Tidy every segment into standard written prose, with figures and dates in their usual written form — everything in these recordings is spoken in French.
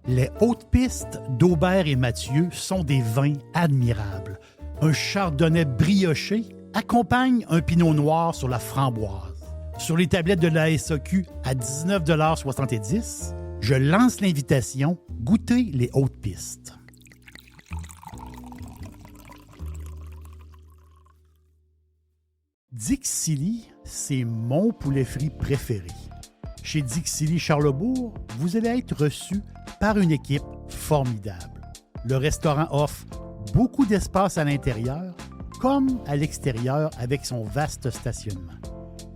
Les hautes pistes d'Aubert et Mathieu sont des vins admirables. Un chardonnay brioché accompagne un pinot noir sur la framboise. Sur les tablettes de la SAQ à 19,70 $, je lance l'invitation « Goûtez les hautes pistes ». Dixili, c'est mon poulet frit préféré. Chez Dixili Charlebourg, vous allez être reçu par une équipe formidable. Le restaurant offre beaucoup d'espace à l'intérieur comme à l'extérieur avec son vaste stationnement.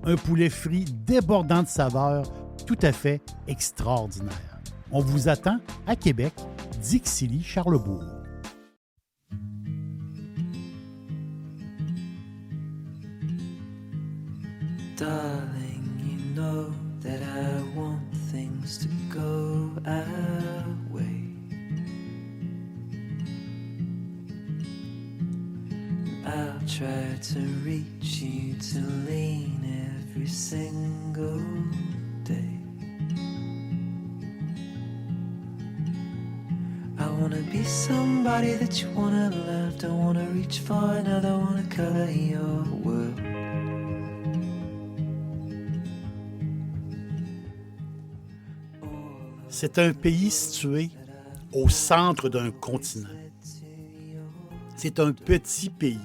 Un poulet frit débordant de saveurs tout à fait extraordinaire. On vous attend à Québec, Dixili Charlebourg. Darling, you know that I want things to go our way. I'll try to reach you to lean every single day. I wanna be somebody that you wanna love. Don't wanna reach for another, wanna color your world. C'est un pays situé au centre d'un continent. C'est un petit pays,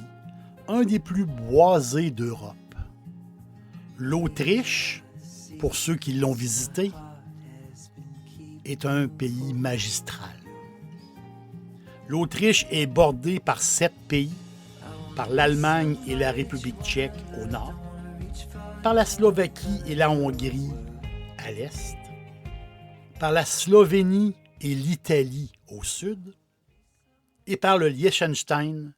un des plus boisés d'Europe. L'Autriche, pour ceux qui l'ont visité, est un pays magistral. L'Autriche est bordée par 7 pays, par l'Allemagne et la République tchèque au nord, par la Slovaquie et la Hongrie à l'est, par la Slovénie et l'Italie au sud, et par le Liechtenstein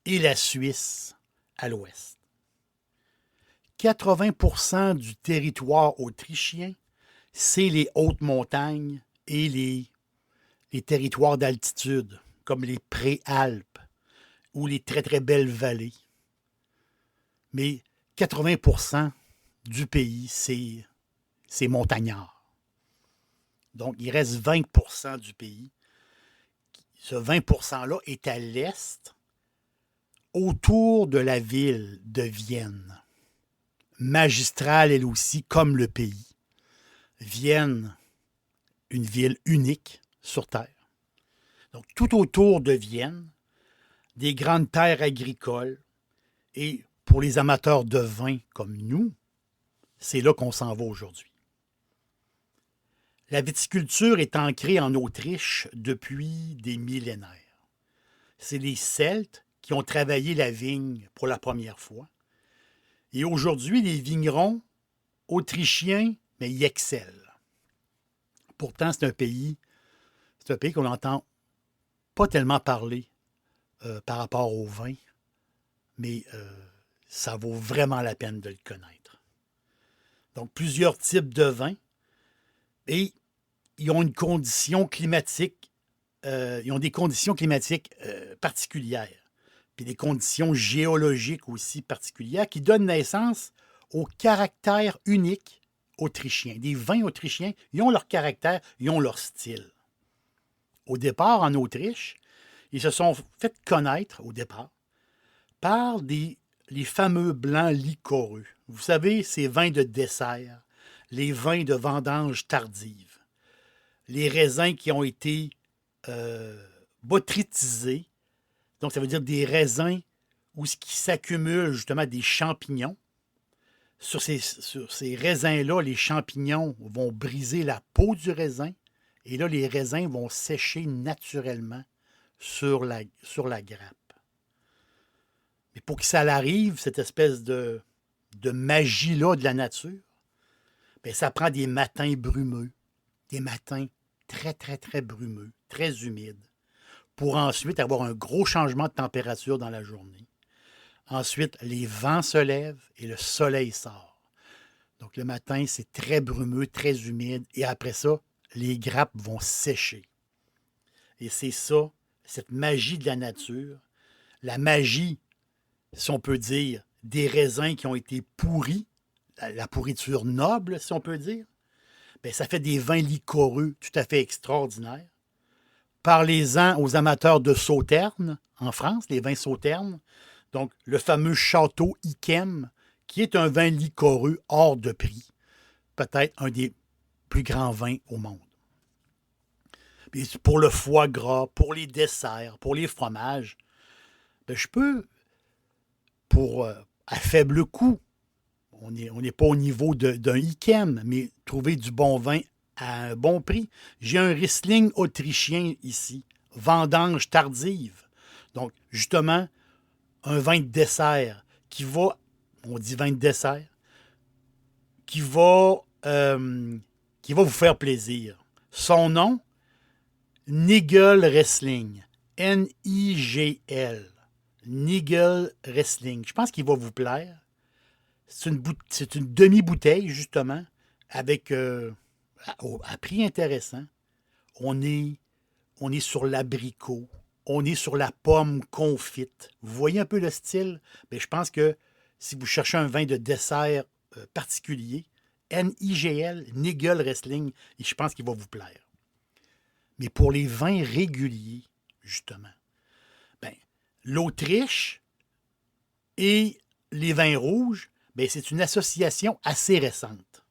et la Suisse à l'ouest. 80% du territoire autrichien, c'est les hautes montagnes et les territoires d'altitude, comme les préalpes ou les très très belles vallées. Mais 80% du pays, c'est montagnard. Donc, il reste 20% du pays. Ce 20%-là est à l'est, autour de la ville de Vienne. Magistrale, elle aussi, comme le pays. Vienne, une ville unique sur Terre. Donc, tout autour de Vienne, des grandes terres agricoles. Et pour les amateurs de vin comme nous, c'est là qu'on s'en va aujourd'hui. La viticulture est ancrée en Autriche depuis des millénaires. C'est les Celtes qui ont travaillé la vigne pour la première fois. Et aujourd'hui, les vignerons autrichiens, mais ils excellent. Pourtant, c'est un pays qu'on n'entend pas tellement parler par rapport au vin, mais ça vaut vraiment la peine de le connaître. Donc, plusieurs types de vins. Et ils ont une condition climatique, ils ont des conditions climatiques particulières, puis des conditions géologiques aussi particulières qui donnent naissance au caractère unique autrichien. Des vins autrichiens, ils ont leur caractère, ils ont leur style. Au départ, en Autriche, ils se sont fait connaître, au départ, par les fameux blancs liquoreux. Vous savez, ces vins de dessert, les vins de vendange tardive, les raisins qui ont été botrytisés, donc ça veut dire des raisins où ce qui s'accumule justement des champignons. Sur ces raisins-là, les champignons vont briser la peau du raisin et là, les raisins vont sécher naturellement sur la grappe. Mais pour que ça arrive, cette espèce de magie-là de la nature, bien, ça prend des matins brumeux, des matins très, très, très brumeux, très humides, pour ensuite avoir un gros changement de température dans la journée. Ensuite, les vents se lèvent et le soleil sort. Donc, le matin, c'est très brumeux, très humide, et après ça, les grappes vont sécher. Et c'est ça, cette magie de la nature, la magie, si on peut dire, des raisins qui ont été pourris, la pourriture noble, si on peut dire, bien, ça fait des vins liquoreux tout à fait extraordinaires. Parlez-en aux amateurs de Sauternes en France, les vins Sauternes. Donc, le fameux Château Yquem, qui est un vin liquoreux hors de prix. Peut-être un des plus grands vins au monde. Puis pour le foie gras, pour les desserts, pour les fromages, bien, je peux, à faible coût, on n'est pas au niveau d'un Yquem, mais trouver du bon vin à un bon prix. J'ai un Riesling autrichien ici, vendange tardive. Donc, justement, un vin de dessert qui va, on dit vin de dessert, qui va vous faire plaisir. Son nom, Nigel Riesling. Nigel. Nigel Riesling. Je pense qu'il va vous plaire. C'est une demi-bouteille, justement, avec à prix intéressant. On est sur l'abricot. On est sur la pomme confite. Vous voyez un peu le style? Bien, je pense que si vous cherchez un vin de dessert particulier, Nigel, Nigel Riesling, et je pense qu'il va vous plaire. Mais pour les vins réguliers, justement, ben, l'Autriche et les vins rouges, ben, c'est une association assez récente.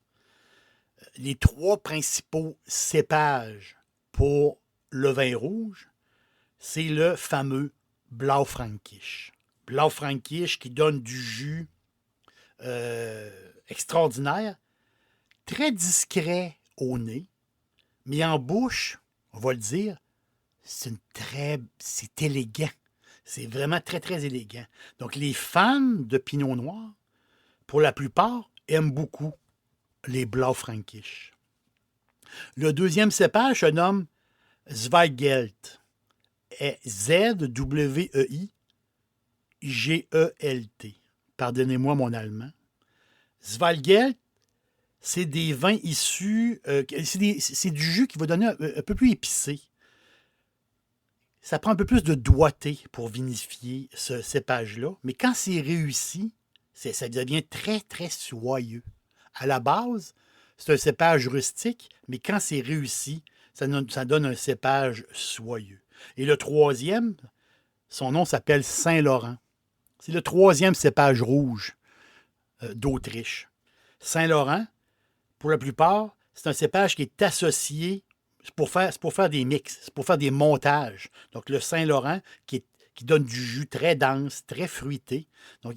Les trois principaux cépages pour le vin rouge, c'est le fameux Blaufränkisch. Blaufränkisch qui donne du jus extraordinaire, très discret au nez, mais en bouche, on va le dire, c'est élégant. C'est vraiment très, très élégant. Donc, les fans de Pinot Noir, pour la plupart, aiment beaucoup les Blaufränkisch. Le deuxième cépage se nomme Zweigelt. Z-W-E-I-G-E-L-T. Pardonnez-moi mon allemand. Zweigelt, c'est des vins issus... c'est du jus qui va donner un peu plus épicé. Ça prend un peu plus de doigté pour vinifier ce cépage-là. Mais quand c'est réussi, ça devient très, très soyeux. À la base, c'est un cépage rustique, mais quand c'est réussi, ça donne un cépage soyeux. Et le troisième, son nom s'appelle Saint-Laurent. C'est le troisième cépage rouge d'Autriche. Saint-Laurent, pour la plupart, c'est un cépage qui est associé, c'est pour faire des mix, c'est pour faire des montages. Donc, le Saint-Laurent qui donne du jus très dense, très fruité. Donc,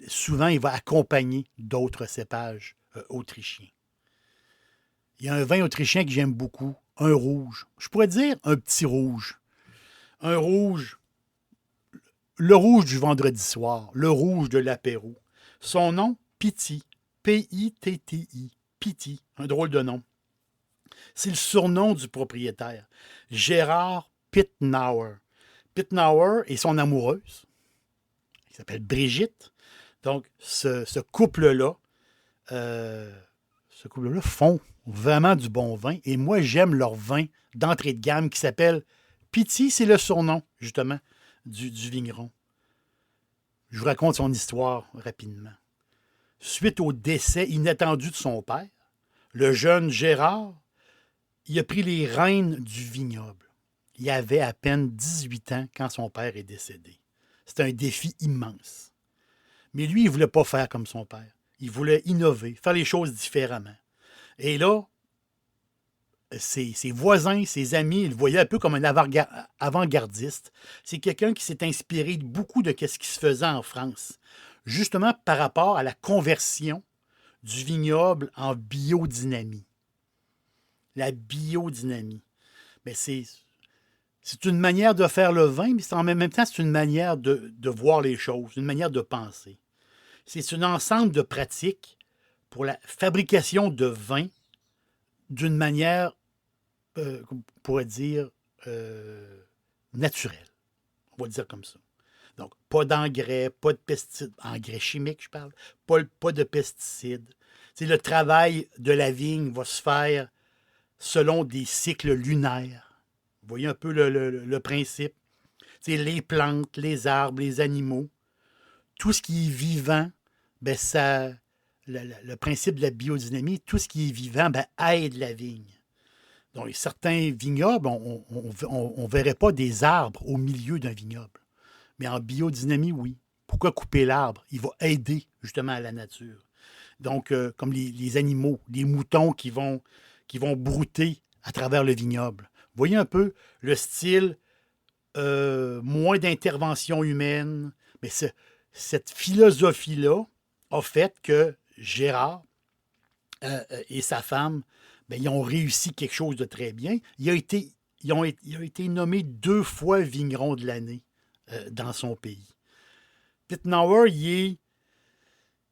souvent, il va accompagner d'autres cépages autrichiens. Il y a un vin autrichien que j'aime beaucoup, un rouge. Je pourrais dire un petit rouge. Un rouge, le rouge du vendredi soir, le rouge de l'apéro. Son nom, Pitti, P-I-T-T-I, Pitti, un drôle de nom. C'est le surnom du propriétaire, Gérard Pittnauer. Pittnauer et son amoureuse, qui s'appelle Brigitte. Donc, ce couple-là font vraiment du bon vin. Et moi, j'aime leur vin d'entrée de gamme qui s'appelle Pitti. C'est le surnom, justement, du vigneron. Je vous raconte son histoire rapidement. Suite au décès inattendu de son père, le jeune Gérard, il a pris les rênes du vignoble. Il avait à peine 18 ans quand son père est décédé. C'était un défi immense. Mais lui, il ne voulait pas faire comme son père. Il voulait innover, faire les choses différemment. Et là, ses voisins, ses amis, ils le voyaient un peu comme un avant-gardiste. C'est quelqu'un qui s'est inspiré de beaucoup de ce qui se faisait en France, justement par rapport à la conversion du vignoble en biodynamie. La biodynamie. Mais c'est une manière de faire le vin, mais en même temps, c'est une manière de voir les choses, une manière de penser. C'est un ensemble de pratiques pour la fabrication de vin d'une manière, on pourrait dire, naturelle. On va le dire comme ça. Donc, pas d'engrais, pas de pesticides, engrais chimiques, je parle, pas de pesticides. Le travail de la vigne va se faire selon des cycles lunaires. Vous voyez un peu le principe. Les plantes, les arbres, les animaux, tout ce qui est vivant, ben le principe de la biodynamie, tout ce qui est vivant aide la vigne. Donc, certains vignobles, on ne verrait pas des arbres au milieu d'un vignoble. Mais en biodynamie, oui. Pourquoi couper l'arbre? Il va aider justement à la nature. Donc, comme les animaux, les moutons qui vont brouter à travers le vignoble. Vous voyez un peu le style, moins d'intervention humaine. Mais cette philosophie-là a fait que Gérard et sa femme, ils ont réussi quelque chose de très bien. Il a été nommé 2 fois vigneron de l'année dans son pays. Pittenauer,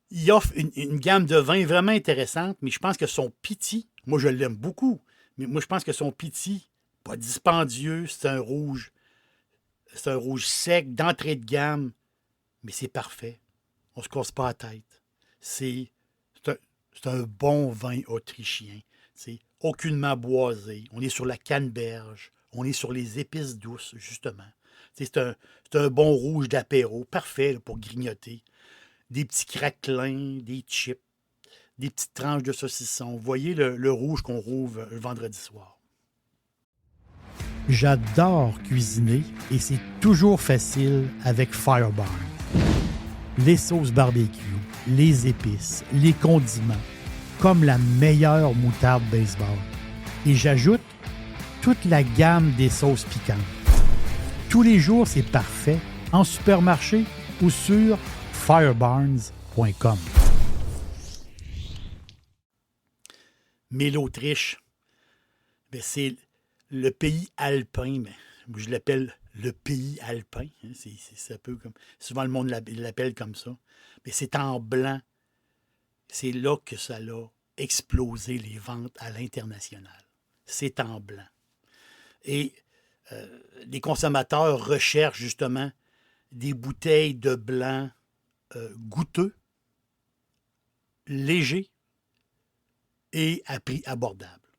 il offre une gamme de vins vraiment intéressante, mais je pense que son Pitti, moi je l'aime beaucoup, mais moi je pense que son Pitti, pas dispendieux, c'est un rouge sec, d'entrée de gamme, mais c'est parfait. On ne se casse pas la tête. C'est un bon vin autrichien. C'est aucunement boisé. On est sur la canneberge. On est sur les épices douces, justement. C'est un bon rouge d'apéro, parfait là, pour grignoter. Des petits craquelins, des chips, des petites tranches de saucisson. Vous voyez le rouge qu'on rouvre le vendredi soir. J'adore cuisiner et c'est toujours facile avec Firebarn. Les sauces barbecue, les épices, les condiments, comme la meilleure moutarde baseball. Et j'ajoute toute la gamme des sauces piquantes. Tous les jours, c'est parfait, en supermarché ou sur firebarns.com. Mais l'Autriche, c'est le pays alpin. Je l'appelle le pays alpin. C'est un peu comme, souvent, le monde l'appelle comme ça. Mais c'est en blanc. C'est là que ça a explosé les ventes à l'international. C'est en blanc. Et les consommateurs recherchent justement des bouteilles de blanc goûteux, légers et à prix abordable.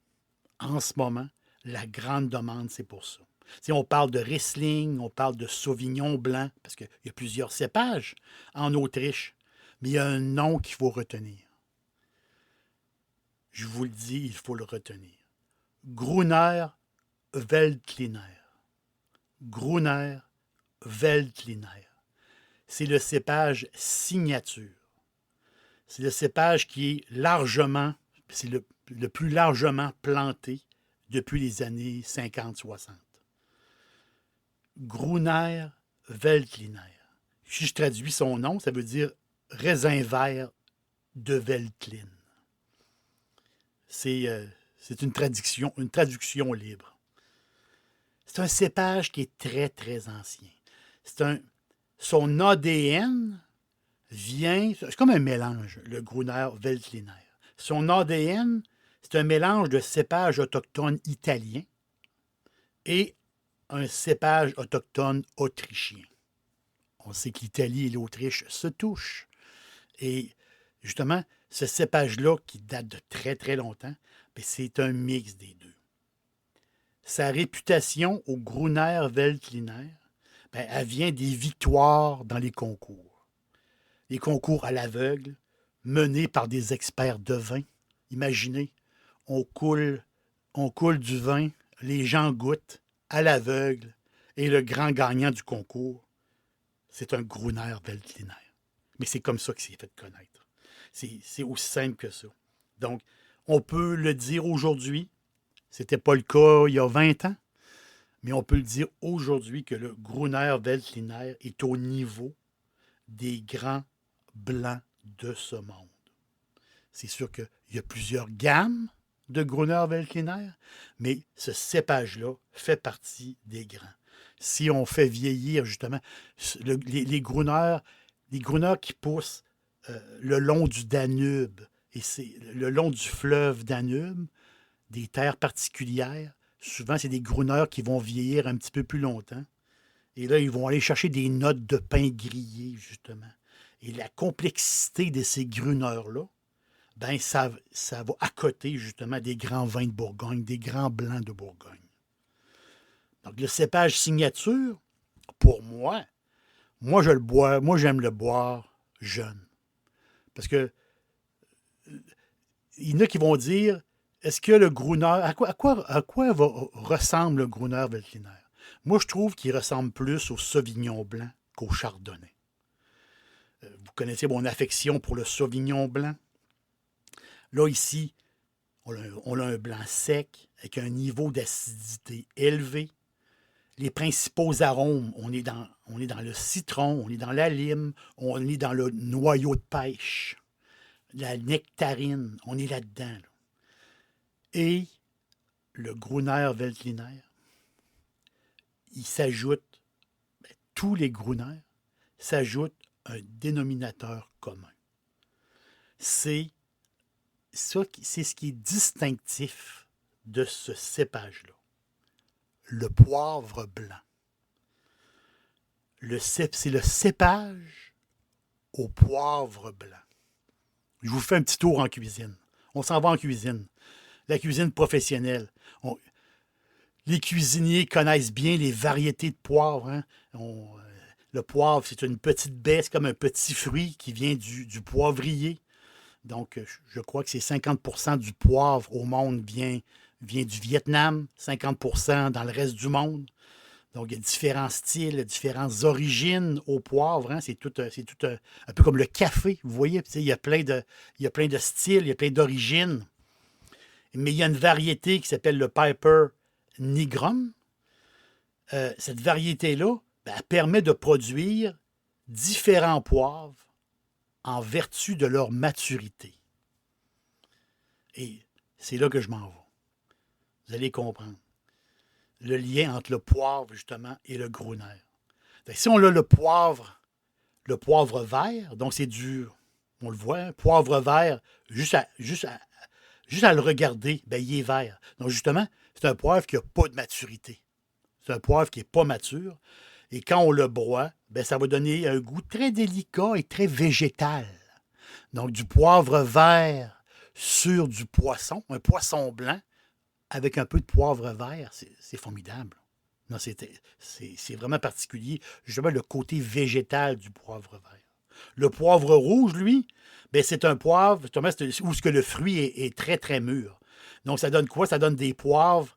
En ce moment, la grande demande, c'est pour ça. Si on parle de Riesling, on parle de Sauvignon blanc, parce qu'il y a plusieurs cépages en Autriche, mais il y a un nom qu'il faut retenir. Je vous le dis, il faut le retenir. Gruner Veltliner. Gruner Veltliner. C'est le cépage signature. C'est le cépage qui est largement, c'est le plus largement planté depuis les années 50-60. Gruner Veltliner. Si je traduis son nom, ça veut dire raisin vert de Veltlin. C'est une traduction libre. C'est un cépage qui est très, très ancien. Son ADN vient... C'est comme un mélange, le Gruner Veltliner. Son ADN, c'est un mélange de cépages autochtones italiens et un cépage autochtone autrichien. On sait que l'Italie et l'Autriche se touchent. Et justement, ce cépage-là, qui date de très, très longtemps, c'est un mix des deux. Sa réputation au Gruner Veltliner, elle vient des victoires dans les concours. Les concours à l'aveugle, menés par des experts de vin. Imaginez, on coule du vin, les gens goûtent à l'aveugle, et le grand gagnant du concours, c'est un Gruner Veltliner. Mais c'est comme ça qu'il s'est fait connaître. C'est aussi simple que ça. Donc, on peut le dire aujourd'hui, c'était pas le cas il y a 20 ans, mais on peut le dire aujourd'hui que le Gruner Veltliner est au niveau des grands blancs de ce monde. C'est sûr qu'il y a plusieurs gammes de Gruner Veltliner, mais ce cépage-là fait partie des grands. Si on fait vieillir justement les Gruner qui poussent le long du Danube, et c'est le long du fleuve Danube, des terres particulières, souvent c'est des Gruner qui vont vieillir un petit peu plus longtemps. Et là, ils vont aller chercher des notes de pain grillé, justement. Et la complexité de ces Gruners-là, ça va à côté, justement, des grands vins de Bourgogne, des grands blancs de Bourgogne. Donc, le cépage signature, pour moi je le bois, moi, j'aime le boire jeune. Parce que il y en a qui vont dire, est-ce que le Gruner, ressemble le Gruner Veltliner? Moi, je trouve qu'il ressemble plus au Sauvignon blanc qu'au Chardonnay. Vous connaissez mon affection pour le Sauvignon blanc. Là, ici, on a un blanc sec avec un niveau d'acidité élevé. Les principaux arômes, on est dans le citron, on est dans la lime, on est dans le noyau de pêche, la nectarine, on est là-dedans. Là. Et le Gruner Veltliner, il s'ajoute, tous les Gruners s'ajoutent un dénominateur commun. C'est ce qui est distinctif de ce cépage-là. Le poivre blanc. C'est le cépage au poivre blanc. Je vous fais un petit tour en cuisine. On s'en va en cuisine. La cuisine professionnelle. Les cuisiniers connaissent bien les variétés de poivre. Hein? Le poivre, c'est une petite baie, c'est comme un petit fruit qui vient du poivrier. Donc, je crois que c'est 50% du poivre au monde vient du Vietnam, 50% dans le reste du monde. Donc, il y a différents styles, différentes origines au poivre. Hein? C'est tout un peu comme le café, vous voyez. Il y a plein de styles, il y a plein d'origines. Mais il y a une variété qui s'appelle le Piper nigrum. Cette variété-là, elle permet de produire différents poivres en vertu de leur maturité. Et c'est là que je m'en vais. Vous allez comprendre. Le lien entre le poivre, justement, et le Gruner. Si on a le poivre vert, donc c'est dur, on le voit, hein, poivre vert, juste à le regarder, il est vert. Donc justement, c'est un poivre qui n'a pas de maturité. C'est un poivre qui n'est pas mature. Et quand on le broie, ça va donner un goût très délicat et très végétal. Donc du poivre vert sur du poisson, un poisson blanc, avec un peu de poivre vert, c'est formidable. Non, c'est vraiment particulier. Justement, le côté végétal du poivre vert. Le poivre rouge, lui, c'est un poivre justement, où le fruit est très, très mûr. Donc, ça donne quoi? Ça donne des poivres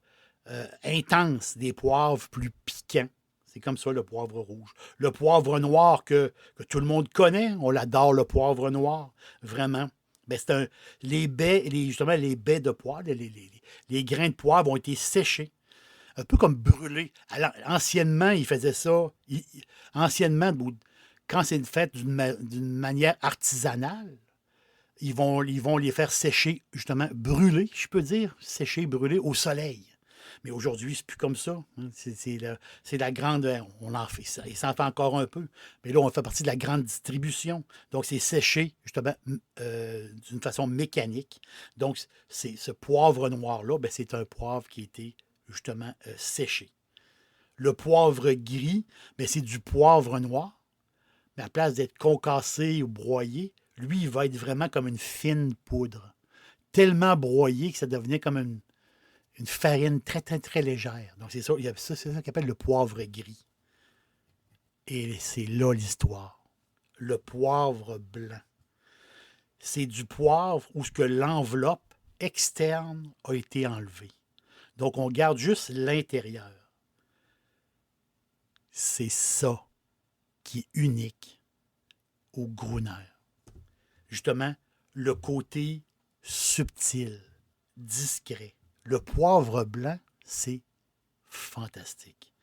intenses, des poivres plus piquants. C'est comme ça, le poivre rouge. Le poivre noir que tout le monde connaît, on l'adore, le poivre noir, vraiment. Les baies de poivre, les grains de poivre ont été séchés, un peu comme brûlés. Alors, anciennement, ils faisaient ça. Anciennement, quand c'est fait d'une manière artisanale, ils vont les faire sécher, justement, brûler, je peux dire, sécher, brûler au soleil. Mais aujourd'hui, c'est plus comme ça. Hein. C'est la grande... On en fait ça. Il s'en fait encore un peu. Mais là, on fait partie de la grande distribution. Donc, c'est séché, justement, d'une façon mécanique. Donc, ce poivre noir-là, c'est un poivre qui a été, justement, séché. Le poivre gris, c'est du poivre noir. Mais à la place d'être concassé ou broyé, lui, il va être vraiment comme une fine poudre. Tellement broyé que ça devenait comme une farine très, très, très légère. Donc, c'est ça qu'on appelle le poivre gris. Et c'est là l'histoire. Le poivre blanc. C'est du poivre où l'enveloppe externe a été enlevée. Donc, on garde juste l'intérieur. C'est ça qui est unique au Gruner. Justement, le côté subtil, discret. Le poivre blanc, c'est fantastique.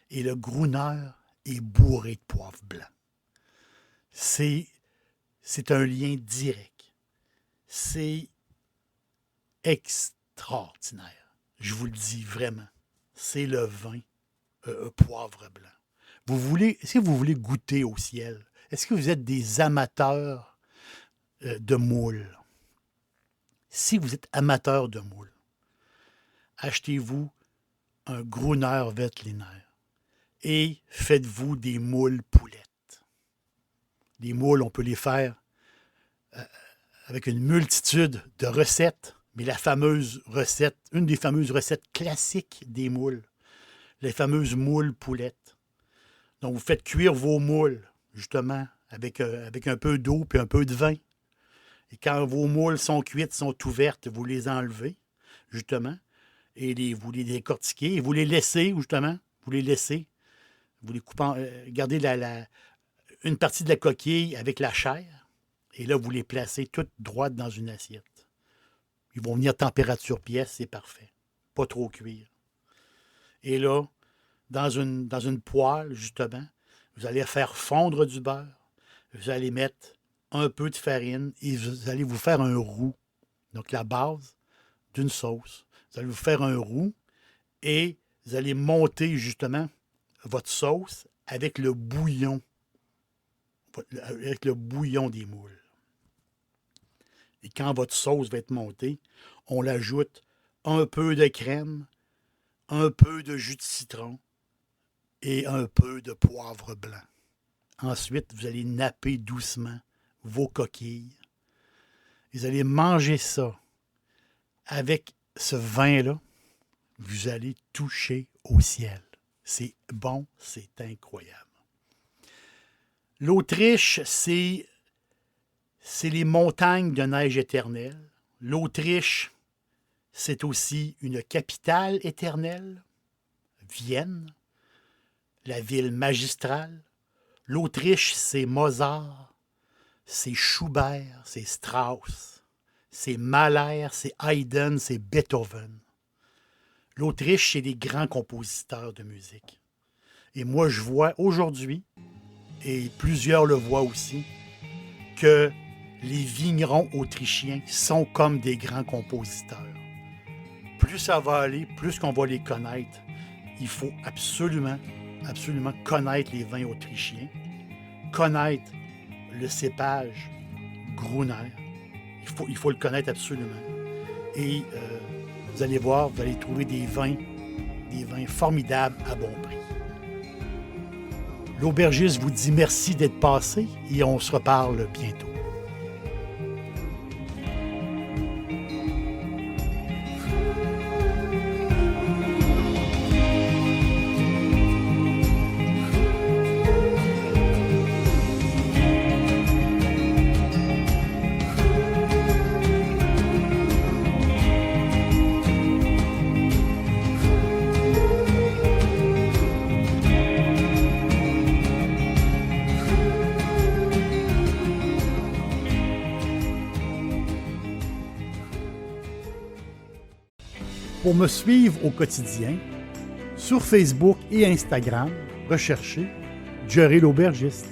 Et le Gruner est bourré de poivre blanc. C'est un lien direct. C'est extraordinaire. Je vous le dis vraiment. C'est le vin poivre blanc. Est-ce que vous voulez goûter au ciel? Est-ce que vous êtes des amateurs de moules? Si vous êtes amateur de moules, achetez-vous un Gruner Veltliner et faites-vous des moules poulettes. Les moules, on peut les faire avec une multitude de recettes, mais la fameuse recette, une des fameuses recettes classiques des moules, les fameuses moules poulettes. Donc, vous faites cuire vos moules, justement, avec un peu d'eau puis un peu de vin. Et quand vos moules sont cuites, sont ouvertes, vous les enlevez, justement, et vous les décortiquez, et vous les laissez, justement, vous les laissez, vous les coupez, gardez une partie de la coquille avec la chair, et là, vous les placez toutes droites dans une assiette. Ils vont venir température pièce, c'est parfait. Pas trop cuire. Et là, dans une poêle, justement, vous allez faire fondre du beurre, vous allez mettre un peu de farine et vous allez vous faire un roux. Donc, la base d'une sauce. Vous allez vous faire un roux et vous allez monter, justement, votre sauce avec le bouillon. Avec le bouillon des moules. Et quand votre sauce va être montée, on l'ajoute un peu de crème, un peu de jus de citron et un peu de poivre blanc. Ensuite, vous allez napper doucement vos coquilles. Vous allez manger ça avec ce vin-là. Vous allez toucher au ciel. C'est bon, c'est incroyable. L'Autriche, c'est les montagnes de neige éternelle. L'Autriche, c'est aussi une capitale éternelle, Vienne, la ville magistrale. L'Autriche, c'est Mozart, c'est Schubert, c'est Strauss, c'est Mahler, c'est Haydn, c'est Beethoven. L'Autriche, c'est des grands compositeurs de musique. Et moi, je vois aujourd'hui, et plusieurs le voient aussi, que les vignerons autrichiens sont comme des grands compositeurs. Plus ça va aller, plus qu'on va les connaître. Il faut absolument connaître les vins autrichiens, connaître le cépage Gruner. Il faut le connaître absolument. Et vous allez voir, vous allez trouver des vins formidables à bon prix. L'aubergiste vous dit merci d'être passé et on se reparle bientôt. Pour me suivre au quotidien, sur Facebook et Instagram, recherchez Jerry l'aubergiste.